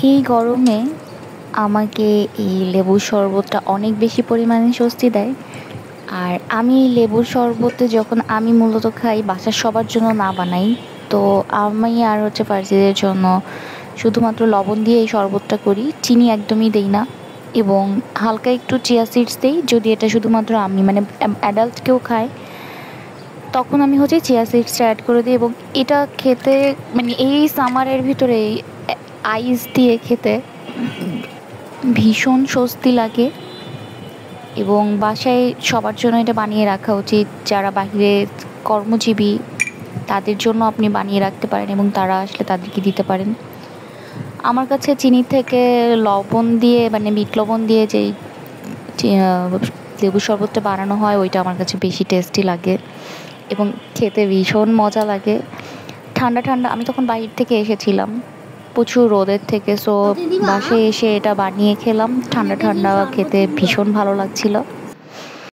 এই গরমে আমাকে এই লেবুর শরবতটা অনেক বেশি পরিমাণে স্বস্তি দেয়। আর আমি এই লেবুর শরবতে যখন আমি মূলত খাই বাসার সবার জন্য না বানাই, তো আমি আর হচ্ছে ফার্জিদের জন্য শুধুমাত্র লবণ দিয়ে এই শরবতটা করি, চিনি একদমই দেই না। এবং হালকা একটু চিয়া সিডস দেই, যদি এটা শুধুমাত্র আমি মানে অ্যাডাল্ট কেউ খায় তখন আমি হচ্ছে চিয়া সিডসটা অ্যাড করে দিই। এবং এটা খেতে মানে এই সামারের ভিতরে আইস দিয়ে খেতে ভীষণ স্বস্তি লাগে। এবং বাসায় সবার জন্য এটা বানিয়ে রাখা উচিত, যারা বাহিরে কর্মজীবী তাদের জন্য আপনি বানিয়ে রাখতে পারেন এবং তারা আসলে তাদেরকে দিতে পারেন। আমার কাছে চিনির থেকে লবণ দিয়ে মানে বিট লবণ দিয়ে যেই লেবু শরবতটা বানানো হয় ওইটা আমার কাছে বেশি টেস্টি লাগে এবং খেতে ভীষণ মজা লাগে। ঠান্ডা ঠান্ডা, আমি তখন বাইরে থেকে এসেছিলাম প্রচুর রোদের থেকে, সো বাসায় এসে এটা বানিয়ে খেলাম, ঠান্ডা ঠান্ডা খেতে ভীষণ ভালো লাগছিল।